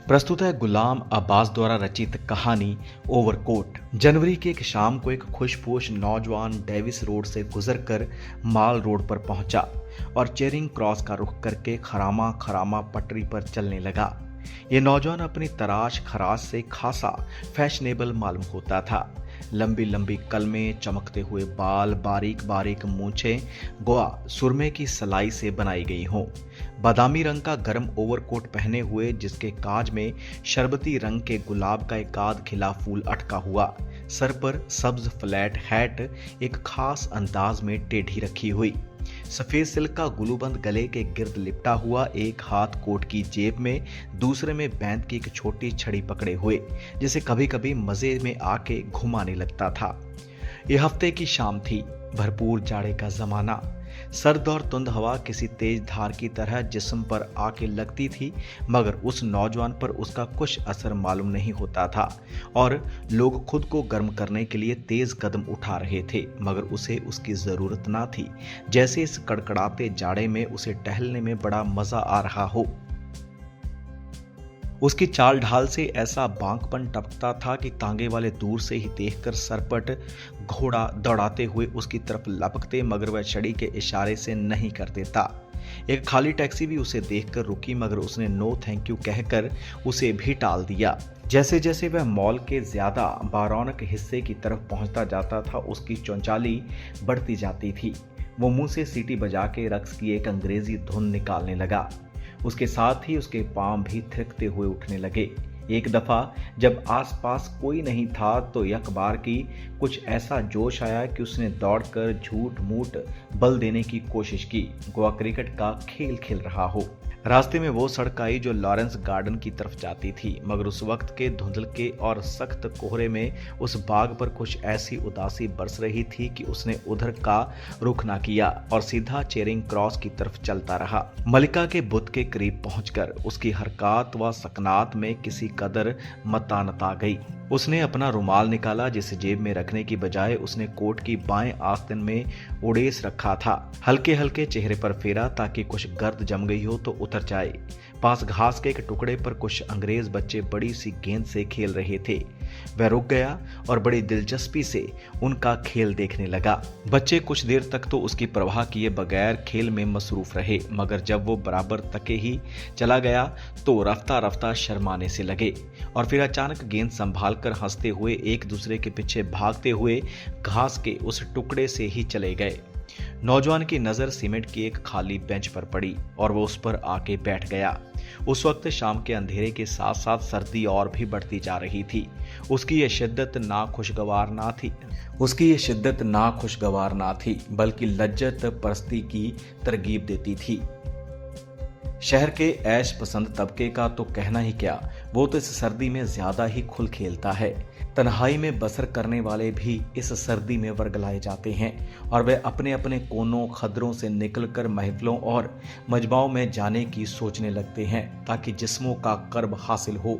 प्रस्तुत है गुलाम अब्बास द्वारा रचित कहानी ओवरकोट। जनवरी की एक शाम को एक खुशपोश नौजवान डेविस रोड से गुजरकर माल रोड पर पहुंचा और चेरिंग क्रॉस का रुख करके खरामा खरामा पटरी पर चलने लगा। ये नौजवान अपनी तराश खराश से खासा फैशनेबल मालूम होता था। लंबी लंबी कलमें, चमकते हुए बाल, बारीक बारीक मूंछें गोवा सुरमे की सलाई से बनाई गई हों। बादामी रंग का गर्म ओवरकोट पहने हुए जिसके काज में शरबती रंग के गुलाब का एक आध खिला फूल अटका हुआ। सर पर सब्ज फ्लैट हैट एक खास अंदाज में टेढ़ी रखी हुई। सफेद सिल्क का गुलूबंद गले के गिर्द लिपटा हुआ, एक हाथ कोट की जेब में, दूसरे में बैंत की एक छोटी छड़ी पकड़े हुए, जिसे कभी कभी मजे में आके घुमाने लगता था। यह हफ्ते की शाम थी, भरपूर जाड़े का जमाना। सर्द और तुंद हवा किसी तेज धार की तरह जिस्म पर आके लगती थी, मगर उस नौजवान पर उसका कुछ असर मालूम नहीं होता था और लोग खुद को गर्म करने के लिए तेज कदम उठा रहे थे, मगर उसे उसकी जरूरत ना थी। जैसे इस कड़कड़ाते जाड़े में उसे टहलने में बड़ा मजा आ रहा हो। उसकी चाल ढाल से ऐसा बांकपन टपकता था कि तांगे वाले दूर से ही देखकर सरपट घोड़ा दौड़ाते हुए उसकी तरफ लपकते, मगर वह छड़ी के इशारे से नहीं कर देता। एक खाली टैक्सी भी उसे देखकर रुकी, मगर उसने नो थैंक यू कहकर उसे भी टाल दिया। जैसे जैसे वह मॉल के ज्यादा बारौनक हिस्से की तरफ पहुंचता जाता था, उसकी चौंचाली बढ़ती जाती थी। वो मुंह से सीटी बजा के रक्स की एक अंग्रेजी धुन निकालने लगा। उसके साथ ही उसके पांव भी थिरकते हुए उठने लगे। एक दफा जब आसपास कोई नहीं था तो यकबार की कुछ ऐसा जोश आया कि उसने दौड़कर झूठ मूठ बल देने की कोशिश की, गोवा क्रिकेट का खेल खेल रहा हो। रास्ते में वो सड़क आई जो लॉरेंस गार्डन की तरफ जाती थी, मगर उस वक्त के धुंधलके और सख्त कोहरे में उस बाग पर कुछ ऐसी उदासी बरस रही थी कि उसने उधर का रुख ना किया और सीधा चेरिंग क्रॉस की तरफ चलता रहा। मलिका के बुत के करीब पहुंचकर उसकी हरकत व सकनात में किसी कदर मतानत आ गई। उसने अपना रुमाल निकाला, जिसे जेब में रखने की बजाय उसने कोट की बाएं आस्तीन में उड़ेस रखा था। हल्के हल्के चेहरे पर फेरा ताकि कुछ गर्द जम गई हो तो उतर जाए। पास घास के एक टुकड़े पर कुछ अंग्रेज बच्चे बड़ी सी गेंद से खेल रहे थे। वह रुक गया और बड़ी दिलचस्पी से उनका खेल देखने लगा। बच्चे कुछ देर तक तो उसकी परवाह किए बगैर खेल में मसरूफ रहे, मगर जब वो बराबर तके ही चला गया तो रफ्ता रफ्ता शर्माने से लगे और फिर अचानक गेंद संभालकर हंसते हुए एक दूसरे के पीछे भागते हुए घास के उस टुकड़े से ही चले गए। नौजवान की नजर सीमेंट की एक खाली बेंच पर पड़ी और वो उस पर आके बैठ गया। उस वक्त शाम के अंधेरे के साथ साथ सर्दी और भी बढ़ती जा रही थी। उसकी ये शिद्दत ना खुशगवार ना थी बल्कि लज्जत परस्ती की तरगीब देती थी। शहर के ऐश पसंद तबके का तो कहना ही क्या, वो तो इस सर्दी में ज्यादा ही खुल खेलता है। तन्हाई में बसर करने वाले भी इस सर्दी में वर्गलाए जाते हैं और वे अपने अपने कोनों खदरों से निकलकर महफिलों और मजमाओं में जाने की सोचने लगते हैं ताकि जिस्मों का कर्ब हासिल हो।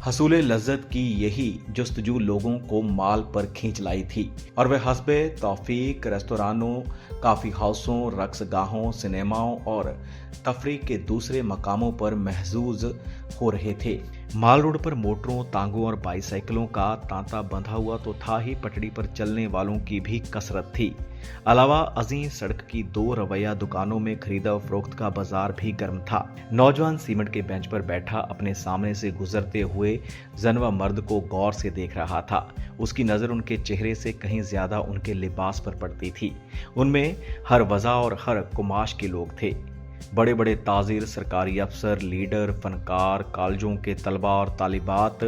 हसूले लज्जत की यही जुस्तजू लोगों को माल पर खींच लाई थी और वे हस्बे तौफीक रेस्तोरानों, काफ़ी हाउसों, रक्स गाहों, सिनेमाओं और तफरीह के दूसरे मकामों पर महजूज हो रहे थे। माल रोड पर मोटरों, तांगों और बाईसाइकिलों का तांता बंधा हुआ तो था ही, पटड़ी पर चलने वालों की भी कसरत थी। अलावा अजीम सड़क की दो रवैया दुकानों में खरीदा फरोख्त का बाजार भी गर्म था। नौजवान सीमेंट के बेंच पर बैठा अपने सामने से गुजरते हुए जनवा मर्द को गौर से देख रहा था। उसकी नजर उनके चेहरे से कहीं ज्यादा उनके लिबास पर पड़ती थी। उनमें हर वजह और हर कुमाश के लोग थे। बड़े बड़े ताजिर, सरकारी अफसर, लीडर, फनकार, कॉलेजों के तलबा और तालिबात,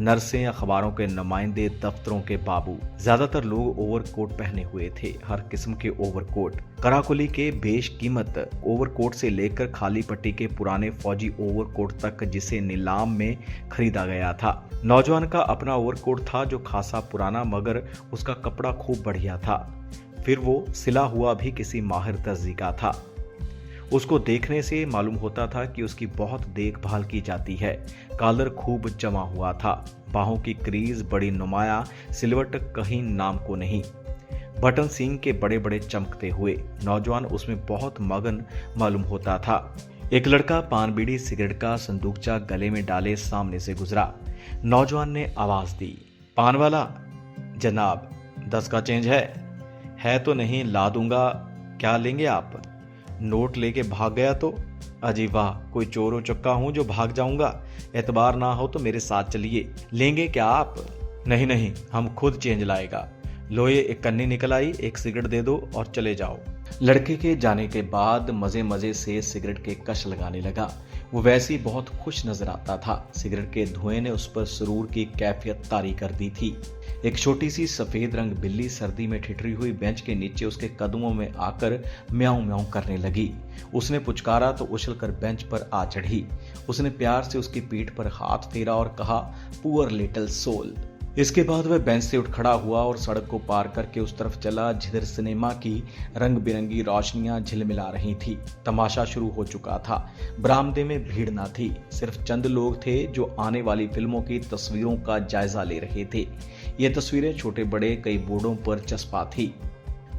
नर्सें, अखबारों के नुमाइंदे, दफ्तरों के बाबू। ज्यादातर लोग ओवरकोट पहने हुए थे, हर किस्म के ओवरकोट। कराकुली के बेशकीमत ओवरकोट से लेकर खाली पट्टी के पुराने फौजी ओवरकोट तक, जिसे नीलाम में खरीदा गया था। नौजवान का अपना ओवरकोट था जो खासा पुराना, मगर उसका कपड़ा खूब बढ़िया था। फिर वो सिला हुआ भी किसी माहिर दर्जी का था। उसको देखने से मालूम होता था कि उसकी बहुत देखभाल की जाती है। कॉलर खूब जमा हुआ था, बाहों की क्रीज बड़ी नुमाया, सिलवट कहीं नाम को नहीं। बटन सींग के बड़े बड़े चमकते हुए। नौजवान उसमें बहुत मगन मालूम होता था। एक लड़का पान बीड़ी सिगरेट का संदूकचा गले में डाले सामने से गुजरा। नौजवान ने आवाज दी, पान वाला? जनाब, 10 का चेंज है तो नहीं, ला दूंगा। क्या लेंगे आप? नोट लेके भाग गया तो? अजी वाह, कोई चोर उचक्का हूं जो भाग जाऊंगा? एतबार ना हो तो मेरे साथ चलिए। लेंगे क्या आप? नहीं, हम खुद चेंज लाएगा। लो ये एक कन्नी निकल आई, एक सिगरेट दे दो और चले जाओ। लड़के के जाने के बाद मजे से सिगरेट के कश लगाने लगा। वो वैसे ही बहुत खुश नजर आता था। सिगरेट के धुएं ने उस पर सुरूर की कैफियत तारी कर दी थी। एक छोटी सी सफेद रंग बिल्ली सर्दी में ठिठरी हुई बेंच के नीचे उसके कदमों में आकर म्याऊं म्याऊं करने लगी। उसने पुचकारा तो उछलकर बेंच पर आ चढ़ी। उसने प्यार से उसकी पीठ पर हाथ फेरा और कहा, पुअर लिटिल सोल। इसके बाद वह बेंच से उठ खड़ा हुआ और सड़क को पार करके उस तरफ चला जिधर सिनेमा की रंग बिरंगी रोशनियां झिलमिला रही थी। तमाशा शुरू हो चुका था। बरामदे में भीड़ ना थी, सिर्फ चंद लोग थे जो आने वाली फिल्मों की तस्वीरों का जायजा ले रहे थे। ये तस्वीरें छोटे बड़े कई बोर्डों पर चस्पा थी।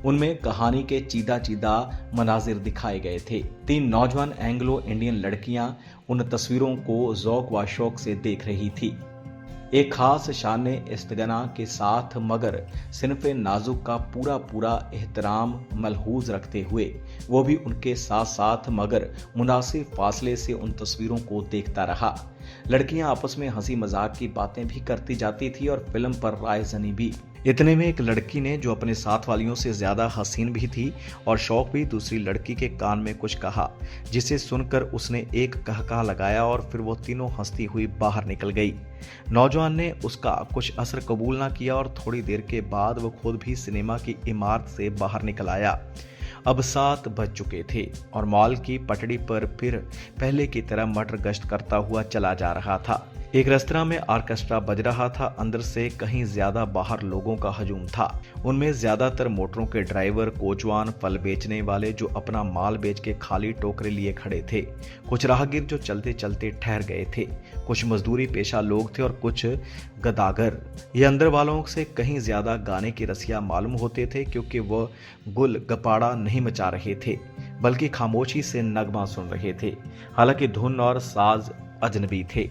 उनमें कहानी के चीदा मनाजिर दिखाए गए थे। 3 नौजवान एंग्लो इंडियन लड़कियां उन तस्वीरों को ज़ौक व शौक से देख रही थी। एक खास शान इस्तगना के साथ मगर सिनफे नाजुक का पूरा एहतराम मलहूज रखते हुए वो भी उनके साथ साथ मगर मुनासिब फासले से उन तस्वीरों को देखता रहा। लड़कियां आपस में हंसी मजाक की बातें भी करती जाती थी और फिल्म पर रायजनी भी। इतने में एक लड़की ने, जो अपने साथ वालियों से ज्यादा हसीन भी थी और शौक भी, दूसरी लड़की के कान में कुछ कहा, जिसे सुनकर उसने एक कहका लगाया और फिर वो तीनों हंसती हुई बाहर निकल गई। नौजवान ने उसका कुछ असर कबूल ना किया और थोड़ी देर के बाद वो खुद भी सिनेमा की इमारत से बाहर निकल आया। अब 7 बज चुके थे और मॉल की पटड़ी पर फिर पहले की तरह मटर गश्त करता हुआ चला जा रहा था। एक रेस्तरां में ऑर्केस्ट्रा बज रहा था। अंदर से कहीं ज्यादा बाहर लोगों का हजूम था। उनमें ज्यादातर मोटरों के ड्राइवर, कोचवान, फल बेचने वाले जो अपना माल बेच के खाली टोकरे लिए खड़े थे, कुछ राहगीर जो चलते चलते ठहर गए थे, कुछ मजदूरी पेशा लोग थे और कुछ गदागर। ये अंदर वालों से कहीं ज्यादा गाने की रसिया मालूम होते थे, क्योंकि वह गुल गपाड़ा नहीं मचा रहे थे बल्कि खामोशी से नगमा सुन रहे थे। हालांकि धुन और साज अजनबी थे।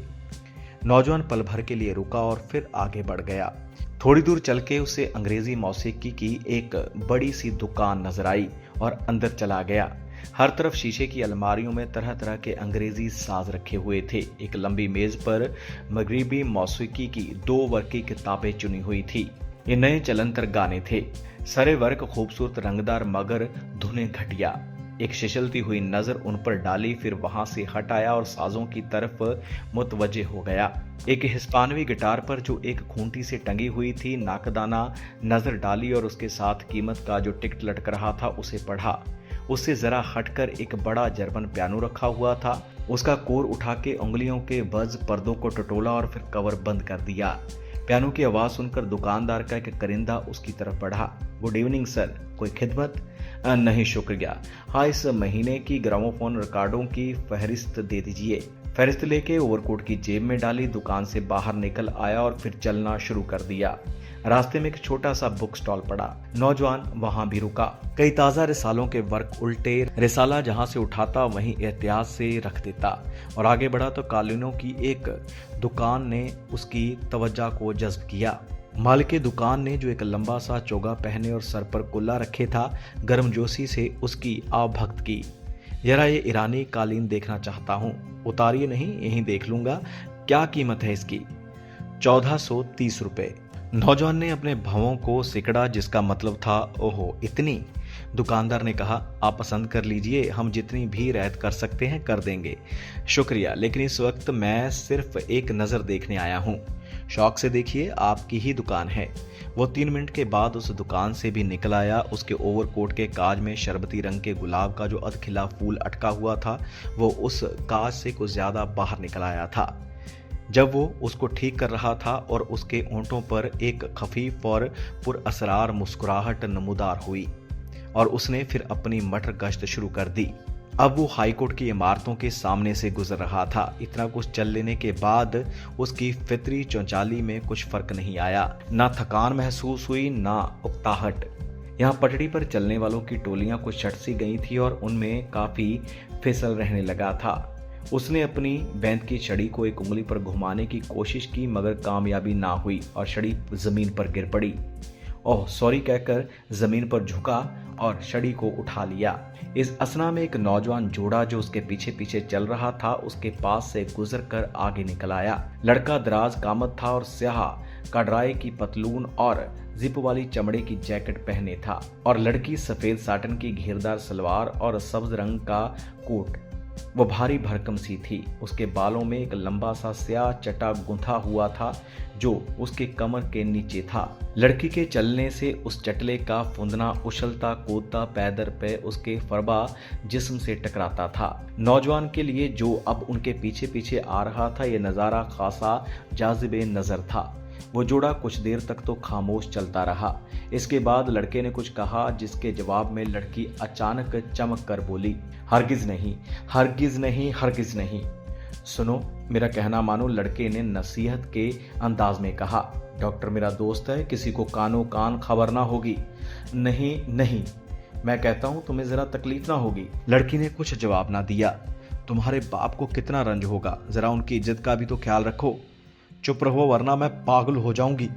नौजवान पल भर के लिए रुका और फिर आगे बढ़ गया। थोड़ी दूर चल के उसे अंग्रेजी मौसीकी की एक बड़ी सी दुकान नजर आई और अंदर चला गया। हर तरफ शीशे की अलमारियों में तरह तरह के अंग्रेजी साज रखे हुए थे। एक लंबी मेज पर मगरिबी मौसीकी की 2 वर्ग की किताबें चुनी हुई थी। ये नए चलंतर गाने थे। सारे वर्ग खूबसूरत, रंगदार मगर धुनें घटिया। एक शिशलती हुई नजर उन पर डाली, फिर वहां से हट आया और साजों की तरफ मुतवज्जे हो गया। एक हिस्पानवी गिटार पर जो एक खूंटी से टंगी हुई थी, नाकदाना नजर डाली और उसके साथ कीमत का जो टिकट लटक रहा था उसे पढ़ा। उससे जरा हटकर एक बड़ा जर्मन पियानो रखा हुआ था। उसका कोर उठा के उंगलियों के बज पर्दों को टटोला और फिर कवर बंद कर दिया। पियानो की आवाज सुनकर दुकानदार का एक करिंदा उसकी तरफ बढ़ा। गुड इवनिंग सर, कोई खिदमत? नहीं शुक्रिया। हाँ, इस महीने की ग्रामोफोन रिकॉर्डों की फहरिस्त दे दीजिए। फहरिस्त लेके ओवरकोट की जेब में डाली, दुकान से बाहर निकल आया और फिर चलना शुरू कर दिया। रास्ते में एक छोटा सा बुक स्टॉल पड़ा। नौजवान वहां भी रुका। कई ताजा रिसालों के वर्क उल्टे, रिसाला जहां से उठाता वहीं एहतियात से रख देता और आगे बढ़ा तो कालीनों की एक दुकान ने उसकी तवज्जो को जज्ब किया। मालिक दुकान ने, जो एक लंबा सा चोगा पहने और सर पर कुल्ला रखे था, गर्मजोशी से उसकी आवभक्त की। जरा ये ईरानी कालीन देखना चाहता हूँ। उतारिए नहीं, यहीं देख लूंगा। क्या कीमत है इसकी? 1430 रुपए। नौजवान ने अपने भवों को सिकड़ा, जिसका मतलब था, ओहो इतनी? दुकानदार ने कहा, आप पसंद कर लीजिए, हम जितनी भी रियायत कर सकते हैं कर देंगे। शुक्रिया, लेकिन इस वक्त मैं सिर्फ एक नज़र देखने आया हूँ। शौक से देखिए, आपकी ही दुकान है। वो 3 मिनट के बाद उस दुकान से भी निकल आया। उसके ओवरकोट के काज में शरबती रंग के गुलाब का जो अधखिला फूल अटका हुआ था, वो उस काज से कुछ ज्यादा बाहर निकल आया था। जब वो उसको ठीक कर रहा था और उसके होंठों पर एक खफीफ और पुरअसरार मुस्कुराहट नमूदार हुई और उसने फिर अपनी मटर गश्त शुरू कर दी। अब वो हाईकोर्ट की इमारतों के सामने से गुजर रहा था। इतना कुछ चल लेने के बाद उसकी फितरी चौचाली में कुछ फर्क नहीं आया। ना थकान महसूस हुई, ना उकताहट। यहाँ पटड़ी पर चलने वालों की टोलियां कुछ छट सी गई थी और उनमें काफी फिसल रहने लगा था। उसने अपनी बैंत की छड़ी को एक उंगली पर घुमाने की कोशिश की मगर कामयाबी ना हुई और छड़ी जमीन पर गिर पड़ी। ओह सॉरी कहकर जमीन पर झुका और छड़ी को उठा लिया। इस असना में एक नौजवान जोड़ा जो उसके पीछे पीछे चल रहा था उसके पास से गुजर कर आगे निकल आया। लड़का दराज कामत था और स्याह कड़राई की पतलून और जिप वाली चमड़े की जैकेट पहने था और लड़की सफेद साटन की घेरदार सलवार और सब्ज रंग का कोट। वो भारी भरकम सी थी। उसके बालों में एक लंबा सा स्याह चटा गुंथा हुआ था जो उसके कमर के नीचे था। लड़की के चलने से उस चटले का फुंदना उछलता कूदता पैदर पे उसके फरबा जिस्म से टकराता था। नौजवान के लिए जो अब उनके पीछे पीछे आ रहा था यह नज़ारा खासा जाज़िबे नजर था। वो जोड़ा कुछ देर तक तो खामोश चलता रहा। इसके बाद लड़के ने कुछ कहा जिसके जवाब में लड़की अचानक चमक कर बोली, हरगिज नहीं, हरगिज नहीं, हरगिज नहीं। सुनो मेरा कहना मानो, लड़के ने नसीहत के अंदाज में कहा। डॉक्टर मेरा दोस्त है, किसी को कानो कान खबर ना होगी। नहीं नहीं, मैं कहता हूं तुम्हें जरा तकलीफ ना होगी। लड़की ने कुछ जवाब ना दिया। तुम्हारे बाप को कितना रंज होगा, जरा उनकी इज्जत का भी तो ख्याल रखो। चुप रहो वरना मैं पागल हो जाऊंगी।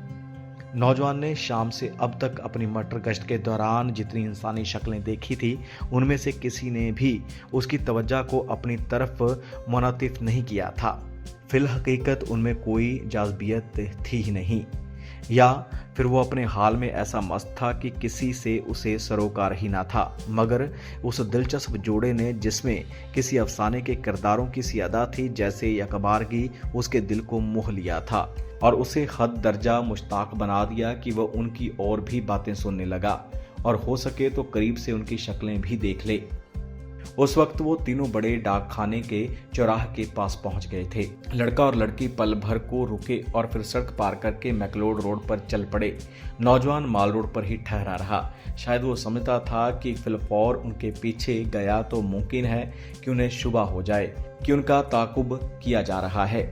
नौजवान ने शाम से अब तक अपनी मटर गश्त के दौरान जितनी इंसानी शक्लें देखी थी उनमें से किसी ने भी उसकी तवज्जो को अपनी तरफ मुनातिफ नहीं किया था। फिल हकीकत उनमें कोई जाज़बियत थी ही नहीं, या फिर वो अपने हाल में ऐसा मस्त था कि किसी से उसे सरोकार ही ना था। मगर उस दिलचस्प जोड़े ने जिसमें किसी अफसाने के किरदारों की सी अदा थी जैसे यकबारगी उसके दिल को मोह लिया था और उसे हद दर्जा मुश्ताक बना दिया कि वह उनकी और भी बातें सुनने लगा और हो सके तो करीब से उनकी शक्लें भी देख ले। उस वक्त वो तीनों बड़े डाकखाने के चौराहे के पास पहुंच गए थे। लड़का और लड़की पल भर को रुके और फिर सड़क पार करके मैकलोड रोड पर चल पड़े। नौजवान माल रोड पर ही ठहरा रहा। शायद वो समझता था कि फिलफौर उनके पीछे गया तो मुमकिन है कि उन्हें शुबा हो जाए कि उनका ताकुब किया जा रहा है,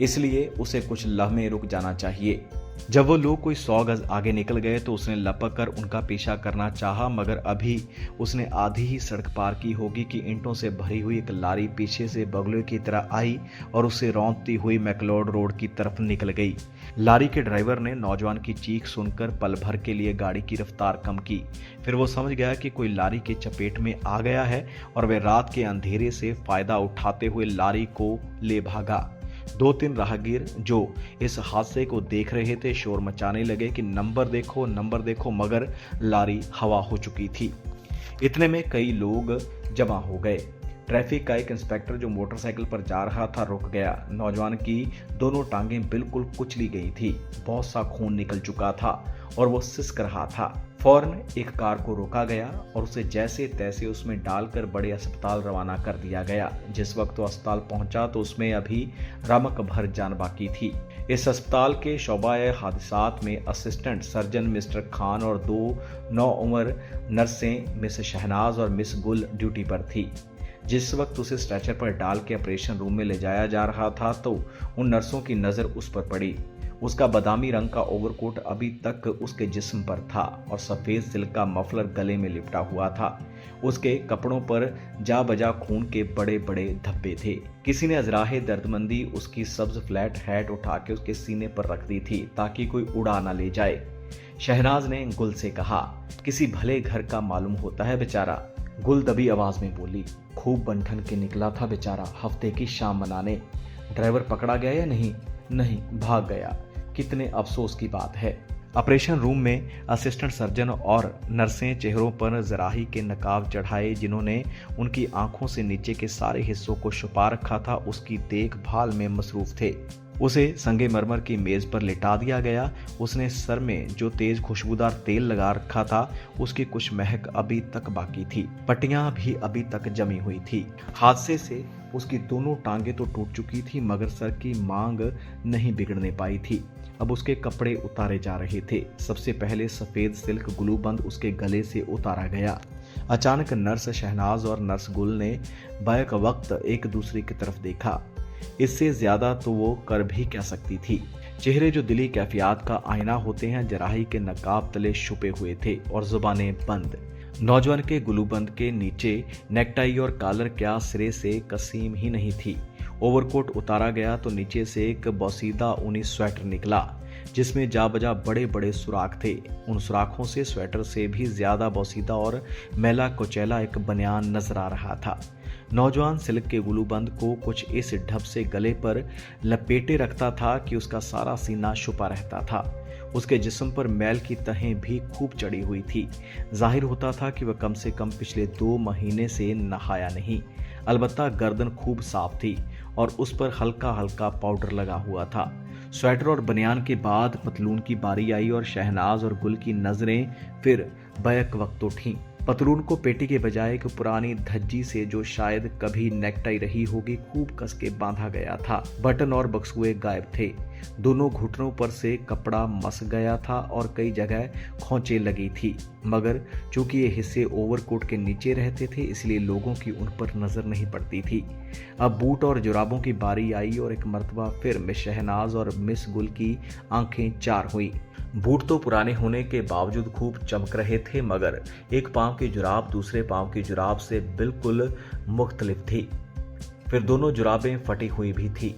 इसलिए उसे कुछ लम्हे रुक जाना चाहिए। जब वो लोग कोई 100 गज आगे निकल गए तो उसने लपक कर उनका पीछा करना चाहा मगर अभी उसने आधी ही सड़क पार की होगी कि ईंटों से भरी हुई एक लारी पीछे से बगुले की तरह आई और उसे रौंदती हुई मैकलोड रोड की तरफ निकल गई। लारी के ड्राइवर ने नौजवान की चीख सुनकर पल भर के लिए गाड़ी की रफ्तार कम की। फिर वो समझ गया कि कोई लारी के चपेट में आ गया है और वह रात के अंधेरे से फायदा उठाते हुए लारी को ले भागा। 2-3 राहगीर जो इस हादसे को देख रहे थे शोर मचाने लगे कि नंबर देखो, मगर लारी हवा हो चुकी थी। इतने में कई लोग जमा हो गए। ट्रैफिक का एक इंस्पेक्टर जो मोटरसाइकिल पर जा रहा था रुक गया। नौजवान की दोनों टांगें बिल्कुल कुचली गई थी, बहुत सा खून निकल चुका था और वो सिसक रहा था। फौरन एक कार को रोका गया और उसे जैसे तैसे उसमें डालकर बड़े अस्पताल रवाना कर दिया गया। जिस वक्त वो अस्पताल पहुंचा तो उसमें अभी रमक भर जान बाकी थी। इस अस्पताल के शोबाए हादिसात में असिस्टेंट सर्जन मिस्टर खान और 2 नौउम्र नर्सें मिस शहनाज और मिस गुल ड्यूटी पर थी। जिस वक्त उसे स्ट्रेचर पर डाल के ऑपरेशन रूम में ले जाया जा रहा था तो उन नर्सों की नजर उस पर पड़ी। उसका बादामी रंग का ओवरकोट अभी तक उसके जिस्म पर था और सफेद सिल्क का मफलर गले में लिपटा हुआ था। उसके कपड़ों पर जा बजा खून के बड़े बड़े धब्बे थे। किसी ने अजराहे दर्दमंदी उसकी सब्ज फ्लैट हैट उठा के उसके सीने पर रख दी थी ताकि कोई उड़ा ना ले जाए। शहनाज ने गुल से कहा, किसी भले घर का मालूम होता है बेचारा। गुल दबी आवाज में बोली, खूब बंठन के निकला था बेचारा हफ्ते की शाम मनाने। ड्राइवर पकड़ा गया या नहीं? नहीं, भाग गया। कितने अफसोस की बात है। ऑपरेशन रूम में असिस्टेंट सर्जन और नर्सें चेहरों पर जराही के नकाब चढ़ाए जिन्होंने उनकी आंखों से नीचे के सारे हिस्सों को छुपा रखा था उसकी देखभाल में मसरूफ थे। उसे संगमरमर की मेज पर लिटा दिया गया। उसने सर में जो तेज खुशबूदार तेल लगा रखा था उसकी कुछ महक अभी तक बाकी थी। पट्टियां भी अभी तक जमी हुई थी। हादसे से उसकी दोनों टांगें तो टूट चुकी थी मगर सर की मांग नहीं बिगड़ने पाई थी। अब उसके कपड़े उतारे जा रहे थे। सबसे पहले सफेद सिल्क ग्लूबंद उसके गले से उतारा गया। अचानक नर्स शहनाज और नर्स गुल ने बैक वक्त एक दूसरे की तरफ देखा। इससे ज्यादा तो वो कर भी क्या सकती थी। चेहरे जो दिली कैफियत का आईना होते हैं जराही के नकाब तले छुपे हुए थे और जुबानें बंद। नौजवान के गुलूबंद के नीचे नेकटाई और कॉलर क्या सिरे से कसीम ही नहीं थी। ओवरकोट उतारा गया तो नीचे से एक बोसीदा ऊनी स्वेटर निकला जिसमें जा बजा बड़े बड़े सुराख थे। उन सुराखों से स्वेटर से भी ज्यादा बोसीदा और मैला कुचैला एक बनियान नजर आ रहा था। नौजवान सिल्क के गुलूबंद को कुछ इस ढब से गले पर लपेटे रखता था कि उसका सारा सीना छुपा रहता था। उसके जिस्म पर मैल की तहें भी खूब चढ़ी हुई थी। जाहिर होता था कि वह कम से कम पिछले 2 महीने से नहाया नहीं। अलबत्ता गर्दन खूब साफ थी और उस पर हल्का हल्का पाउडर लगा हुआ था। स्वेटर और बनियान के बाद पतलून की बारी आई और शहनाज और गुल की नजरें फिर बैक वक्त उठीं। पतलून को पेटी के बजाय एक पुरानी धज्जी से जो शायद कभी नेकटाई रही होगी खूब कस के बांधा गया था। बटन और बक्सुए गायब थे। दोनों घुटनों पर से कपड़ा मस गया था और कई जगह खोंचे लगी थी, मगर चूंकि ये हिस्से ओवरकोट के नीचे रहते थे इसलिए लोगों की उन पर नजर नहीं पड़ती थी। अब बूट और जुराबों की बारी आई और एक मर्तबा फिर मिस शहनाज और मिस गुल की आंखें चार हुई। बूट तो पुराने होने के बावजूद खूब चमक रहे थे, मगर एक पांव की जुराब दूसरे पांव की जुराब से बिल्कुल मुख्तलिफ थी। फिर दोनों जुराबें फटी हुई भी थी,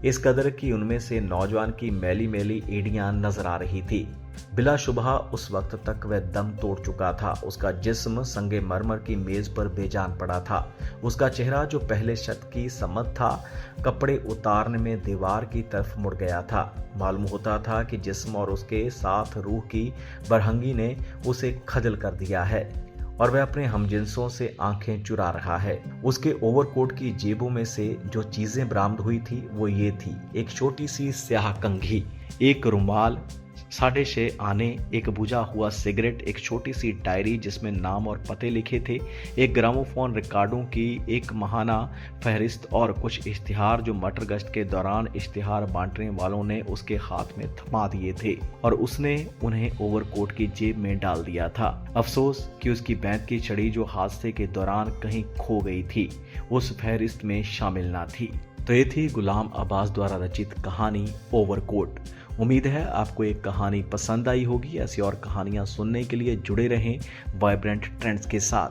इस कदर कि उनमें से नौजवान की मैली मैली एड़ियां नजर आ रही थी। बिलाशुबह उस वक्त तक वह दम तोड़ चुका था। उसका जिस्म संगे मरमर की मेज पर बेजान पड़ा था। उसका चेहरा जो पहले शत की समत था कपड़े उतारने में दीवार की तरफ मुड़ गया था। मालूम होता था कि जिस्म और उसके साथ रूह की बरहंगी ने उसे खजल कर दिया है और वह अपने हमजिंसों से आंखें चुरा रहा है। उसके ओवरकोट की जेबों में से जो चीजें बरामद हुई थी वो ये थी: एक छोटी सी स्याह कंघी, एक रुमाल, 6.5 आने, एक बुझा हुआ सिगरेट, एक छोटी सी डायरी जिसमें नाम और पते लिखे थे, एक ग्रामोफोन रिकॉर्डों की एक माहाना फहरिस्त और कुछ इश्तिहार जो मटर गश्त के दौरान इश्तिहार बांटने वालों ने उसके हाथ में थमा दिए थे और उसने उन्हें ओवरकोट की जेब में डाल दिया था। अफसोस कि उसकी बैंक की छड़ी जो हादसे के दौरान कहीं खो गई थी उस फहरिस्त में शामिल ना थी। तो ये थी गुलाम अब्बास द्वारा रचित कहानी ओवरकोट। उम्मीद है आपको एक कहानी पसंद आई होगी। ऐसी और कहानियां सुनने के लिए जुड़े रहें वाइब्रेंट ट्रेंड्स के साथ।